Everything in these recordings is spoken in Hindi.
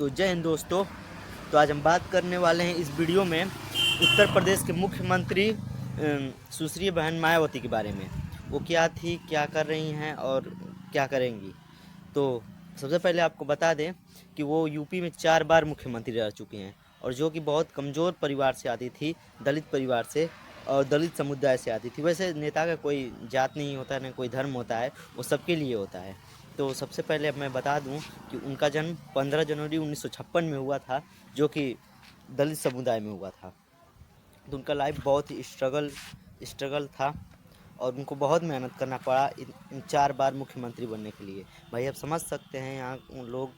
तो जय हिंद दोस्तों। तो आज हम बात करने वाले हैं इस वीडियो में उत्तर प्रदेश के मुख्यमंत्री सुश्री बहन मायावती के बारे में। वो क्या थी, क्या कर रही हैं और क्या करेंगी। तो सबसे पहले आपको बता दें कि वो यूपी में 4 बार मुख्यमंत्री रह चुकी हैं और जो कि बहुत कमज़ोर परिवार से आती थी, दलित परिवार से और दलित समुदाय से आती थी। वैसे नेता का कोई जात नहीं होता है, ना कोई धर्म होता है, वो सबके लिए होता है। तो सबसे पहले अब मैं बता दूं कि उनका जन्म 15 जनवरी 1956 में हुआ था, जो कि दलित समुदाय में हुआ था। तो उनका लाइफ बहुत ही स्ट्रगल था और उनको बहुत मेहनत करना पड़ा इन 4 बार मुख्यमंत्री बनने के लिए। भाई आप समझ सकते हैं, यहाँ उन लोग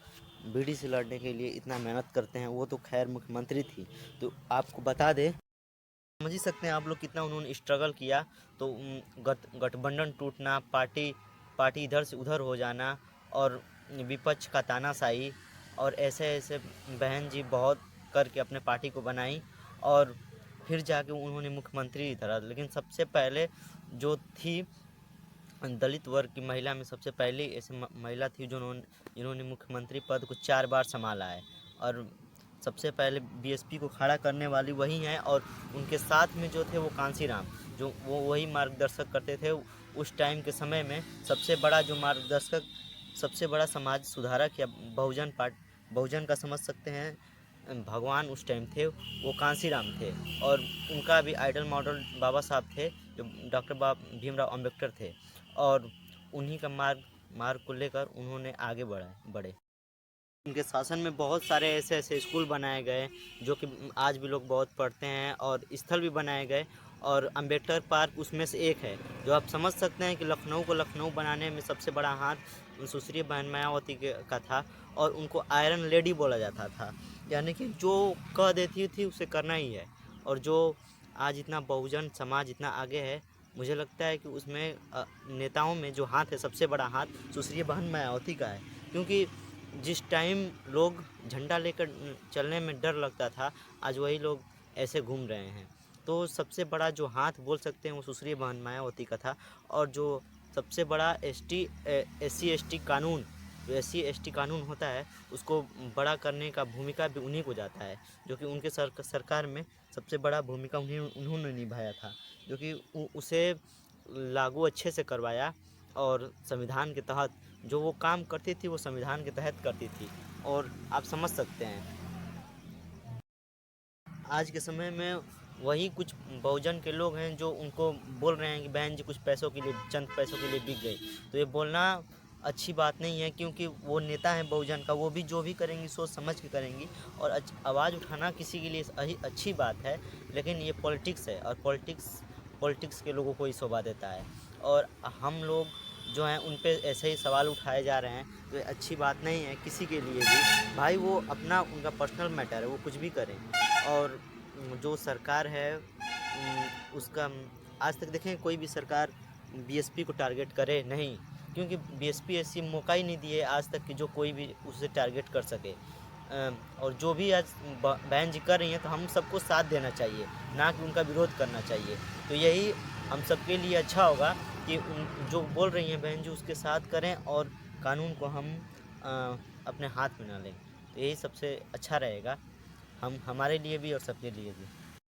बीडी से लड़ने के लिए इतना मेहनत करते हैं। वो तो खैर मुख्यमंत्री थी। तो आपको बता दें, समझ ही सकते हैं आप लोग कितना उन्होंने स्ट्रगल किया। तो गठबंधन टूटना, पार्टी पार्टी इधर से उधर हो जाना और विपक्ष का तानाशाही, और ऐसे ऐसे बहन जी बहुत करके अपने पार्टी को बनाई और फिर जाके उन्होंने मुख्यमंत्री धरा। लेकिन सबसे पहले जो थी दलित वर्ग की महिला में, सबसे पहली ऐसी महिला थी जिन्होंने मुख्यमंत्री पद को 4 बार संभाला है। और सबसे पहले बीएसपी को खड़ा करने वाली वही हैं। और उनके साथ में जो थे वो कांसीराम, जो वो वही मार्गदर्शक करते थे उस टाइम के समय में। सबसे बड़ा जो मार्गदर्शक, सबसे बड़ा समाज सुधारक या बहुजन का समझ सकते हैं भगवान उस टाइम थे, वो कांसीराम थे। और उनका भी आइडल मॉडल बाबा साहब थे, जो डॉक्टर भीमराव अम्बेडकर थे। और उन्हीं का मार्ग को लेकर उन्होंने आगे बढ़े। उनके शासन में बहुत सारे ऐसे ऐसे स्कूल बनाए गए जो कि आज भी लोग बहुत पढ़ते हैं, और स्थल भी बनाए गए। और अम्बेडकर पार्क उसमें से एक है। जो आप समझ सकते हैं कि लखनऊ को लखनऊ बनाने में सबसे बड़ा हाथ सुश्री बहन मायावती का था। और उनको आयरन लेडी बोला जाता था, यानी कि जो कह देती थी उसे करना ही है। और जो आज इतना बहुजन समाज इतना आगे है, मुझे लगता है कि उसमें नेताओं में जो हाथ है, सबसे बड़ा हाथ सुश्री बहन मायावती का है। क्योंकि जिस टाइम लोग झंडा लेकर चलने में डर लगता था, आज वही लोग ऐसे घूम रहे हैं। तो सबसे बड़ा जो हाथ बोल सकते हैं वो सुश्री बहन मायावती का था। और जो सबसे बड़ा SC/ST कानून, जो SC/ST कानून होता है, उसको बड़ा करने का भूमिका भी उन्हीं को जाता है। जो कि उनके सरकार में सबसे बड़ा भूमिका उन्होंने निभाया था, जो कि उसे लागू अच्छे से करवाया। और संविधान के तहत जो वो काम करती थी, वो संविधान के तहत करती थी। और आप समझ सकते हैं आज के समय में वही कुछ बहुजन के लोग हैं जो उनको बोल रहे हैं कि बहन जी कुछ पैसों के लिए, चंद पैसों के लिए बिक गई। तो ये बोलना अच्छी बात नहीं है, क्योंकि वो नेता हैं बहुजन का, वो भी जो भी करेंगी सोच समझ के करेंगी। और आवाज़ उठाना किसी के लिए अच्छी बात है, लेकिन ये पॉलिटिक्स है और पॉलिटिक्स के लोगों को ही शोभा देता है। और हम लोग जो हैं उन पे ऐसे ही सवाल उठाए जा रहे हैं, तो ये अच्छी बात नहीं है किसी के लिए भी। भाई वो अपना, उनका पर्सनल मैटर है, वो कुछ भी करें। और जो सरकार है उसका आज तक देखें कोई भी सरकार बीएसपी को टारगेट करे नहीं, क्योंकि बीएसपी ऐसी मौका ही नहीं दिए आज तक कि जो कोई भी उसे टारगेट कर सके। और जो भी आज बहन जी कर रही हैं, तो हम सबको साथ देना चाहिए, ना कि उनका विरोध करना चाहिए। तो यही हम सबके लिए अच्छा होगा कि उन जो बोल रही हैं बहन जी उसके साथ करें और कानून को हम अपने हाथ में ना लें। तो यही सबसे अच्छा रहेगा, हम हमारे लिए भी और सबके लिए भी।